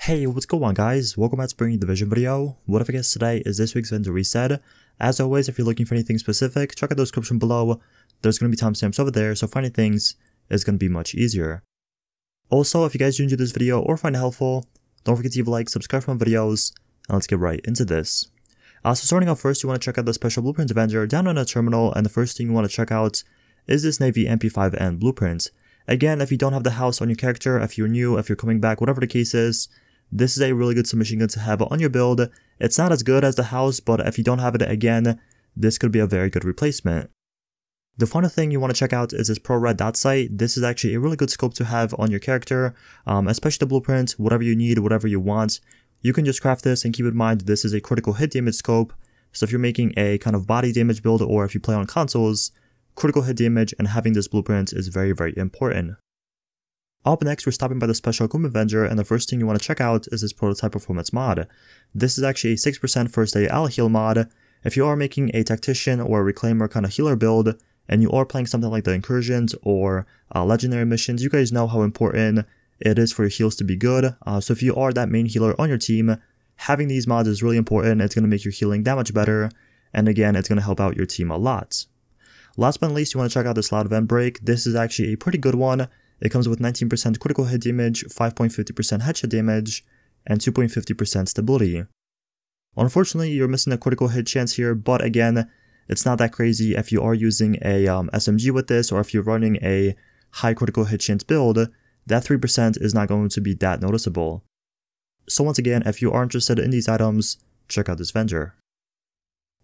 Hey, what's going on guys? Welcome back to bringing the Division video. What if I guess today is this week's vendor reset. As always, if you're looking for anything specific, check out the description below. There's going to be timestamps over there, so finding things is going to be much easier. Also, if you guys do enjoy this video or find it helpful, don't forget to leave a like, subscribe for more videos, and let's get right into this. So starting off first, you want to check out the Special Blueprints vendor down on the terminal, and the first thing you want to check out is this Navy MP5N blueprint. Again, if you don't have the house on your character, if you're new, if you're coming back, whatever the case is, this is a really good submachine gun to have on your build. It's not as good as the house, but if you don't have it again, this could be a very good replacement. The final thing you want to check out is this Pro Red dot sight. This is actually a really good scope to have on your character, especially the blueprint, whatever you need, whatever you want. You can just craft this, and keep in mind this is a critical hit damage scope. So if you're making a kind of body damage build, or if you play on consoles, critical hit damage and having this blueprint is very, very important. Up next, we're stopping by the Special Equipment vendor, and the first thing you want to check out is this Prototype Performance mod. This is actually a 6% first aid ally heal mod. If you are making a Tactician or a Reclaimer kind of healer build, and you are playing something like the Incursions or Legendary missions, you guys know how important it is for your heals to be good. So if you are that main healer on your team, having these mods is really important. It's going to make your healing that much better, and again, it's going to help out your team a lot. Last but not least, you want to check out this Loud Vent Break. This is actually a pretty good one. It comes with 19% critical hit damage, 5.50% headshot damage, and 2.50% stability. Unfortunately, you're missing a critical hit chance here, but again, it's not that crazy if you are using a SMG with this, or if you're running a high critical hit chance build, that 3% is not going to be that noticeable. So once again, if you are interested in these items, check out this vendor.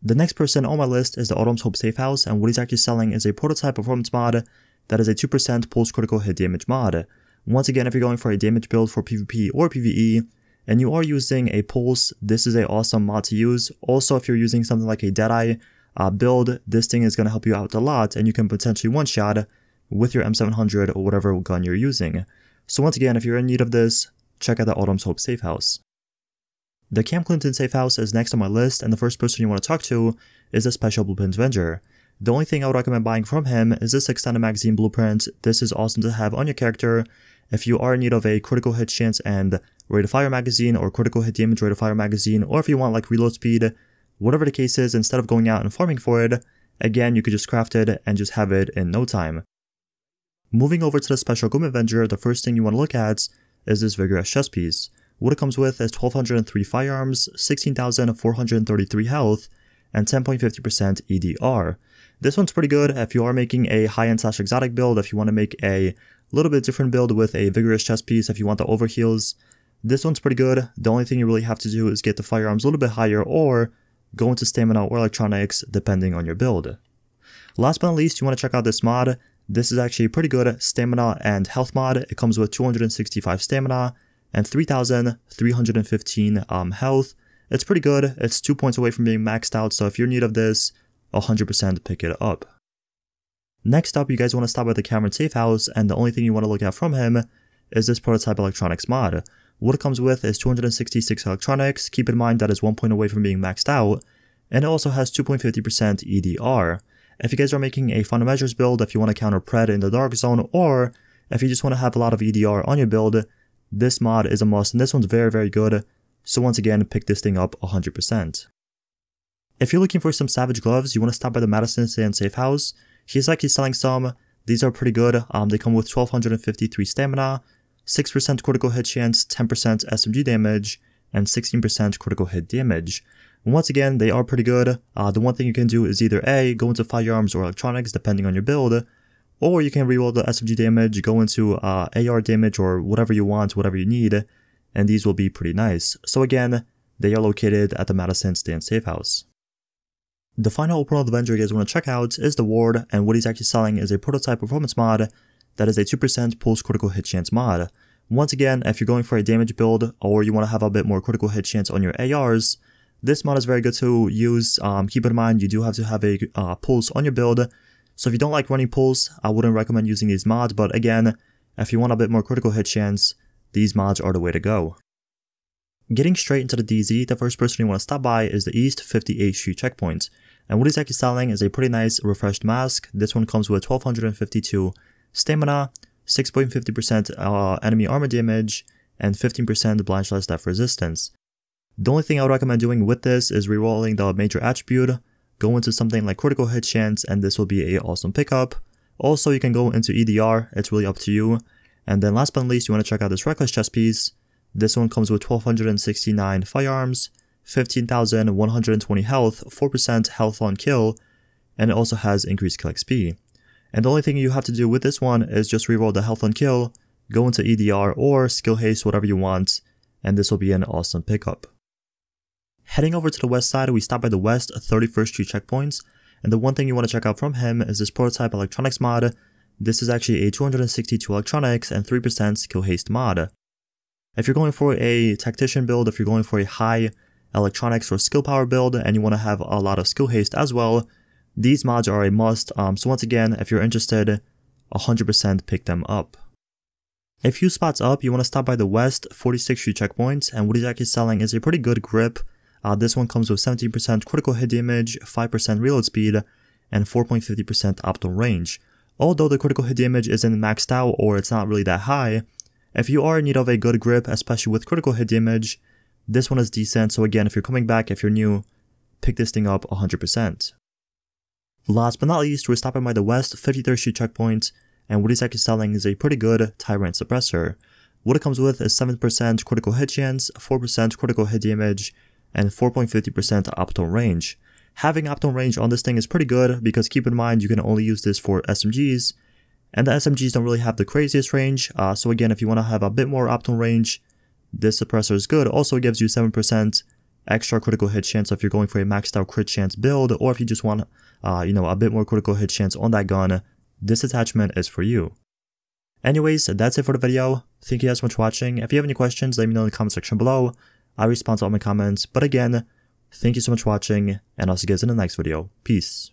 The next person on my list is the Autumn's Hope Safe House, and what he's actually selling is a Prototype Performance mod that is a 2% pulse critical hit damage mod. Once again, if you're going for a damage build for PvP or PvE, and you are using a pulse, this is an awesome mod to use. Also, if you're using something like a Deadeye build, this thing is going to help you out a lot, and you can potentially one-shot with your M700 or whatever gun you're using. So once again, if you're in need of this, check out the Autumn's Hope Safe House. The Cam Clinton Safe House is next on my list, and the first person you want to talk to is the Special Blueprints vendor. The only thing I would recommend buying from him is this Extended Magazine blueprint. This is awesome to have on your character if you are in need of a critical hit chance and rate of fire magazine, or critical hit damage rate of fire magazine, or if you want like reload speed, whatever the case is, instead of going out and farming for it, again, you could just craft it and just have it in no time. Moving over to the Special Equipment vendor, the first thing you want to look at is this Vigorous chest piece. What it comes with is 1,203 firearms, 16,433 health, and 10.50% EDR. This one's pretty good if you are making a high-end / exotic build, if you want to make a little bit different build with a Vigorous chest piece, if you want the overheals. This one's pretty good. The only thing you really have to do is get the firearms a little bit higher, or go into stamina or electronics depending on your build. Last but not least, you want to check out this mod. This is actually a pretty good stamina and health mod. It comes with 265 stamina and 3,315 health. It's pretty good. It's 2 points away from being maxed out, so if you're in need of this, 100% pick it up. Next up, you guys want to stop at the Ti-RANT Safe House, and the only thing you want to look at from him is this Prototype Electronics mod. What it comes with is 266 electronics. Keep in mind that is 1 point away from being maxed out, and it also has 2.50% EDR. If you guys are making a Final Measures build, if you want to counter Pred in the Dark Zone, or if you just want to have a lot of EDR on your build, this mod is a must, and this one's very, very good. So once again, pick this thing up 100%. If you're looking for some Savage gloves, you want to stop by the Madison Stand Safe House. He's actually selling some. These are pretty good. They come with 1,253 stamina, 6% critical hit chance, 10% SMG damage, and 16% critical hit damage. Once again, they are pretty good. The one thing you can do is either A, go into firearms or electronics depending on your build, or you can reroll the SMG damage, go into AR damage, or whatever you want, whatever you need, and these will be pretty nice. So again, they are located at the Madison Stand Safe House. The final open world vendor you guys want to check out is the Ward, and what he's actually selling is a Prototype Performance mod that is a 2% pulse critical hit chance mod. Once again, if you're going for a damage build, or you want to have a bit more critical hit chance on your ARs, this mod is very good to use. Keep in mind, you do have to have a pulse on your build, so if you don't like running pulse, I wouldn't recommend using these mods, but again, if you want a bit more critical hit chance, these mods are the way to go. Getting straight into the DZ, the first person you want to stop by is the East 58th Street checkpoint, and what he's actually selling is a pretty nice refreshed mask. This one comes with 1,252 stamina, 6.50% enemy armor damage, and 15% blind/death resistance. The only thing I would recommend doing with this is rerolling the major attribute, go into something like critical hit chance, and this will be an awesome pickup. Also, you can go into EDR, it's really up to you. And then last but not least, you want to check out this reckless chest piece. This one comes with 1269 firearms, 15,120 health, 4% health on kill, and it also has increased kill XP. And the only thing you have to do with this one is just reroll the health on kill, go into EDR or skill haste, whatever you want, and this will be an awesome pickup. Heading over to the west side, we stop by the West 31st Street checkpoints, and the one thing you want to check out from him is this prototype electronics mod. This is actually a 262 electronics and 3% skill haste mod. If you're going for a tactician build, if you're going for a high electronics or skill power build, and you want to have a lot of skill haste as well, these mods are a must, so once again, if you're interested, 100% pick them up. A few spots up, you want to stop by the West 46th Street checkpoint, and what he's actually selling is a pretty good grip. This one comes with 17% critical hit damage, 5% reload speed, and 4.50% optimal range. Although the critical hit damage isn't maxed out or it's not really that high, if you are in need of a good grip, especially with critical hit damage, this one is decent. So again, if you're coming back, if you're new, pick this thing up 100%. Last but not least, we're stopping by the West 53rd Street checkpoint, and what he's actually selling is a pretty good Ti-RANT suppressor. What it comes with is 7% critical hit chance, 4% critical hit damage, and 4.50% optimal range. Having optimal range on this thing is pretty good because keep in mind you can only use this for SMGs, and the SMGs don't really have the craziest range, so again, if you want to have a bit more optimal range, this suppressor is good. Also, it gives you 7% extra critical hit chance if you're going for a maxed out crit chance build, or if you just want a bit more critical hit chance on that gun, this attachment is for you. Anyways, that's it for the video. Thank you guys so much for watching. If you have any questions, let me know in the comment section below. I respond to all my comments, but again, thank you so much for watching, and I'll see you guys in the next video. Peace.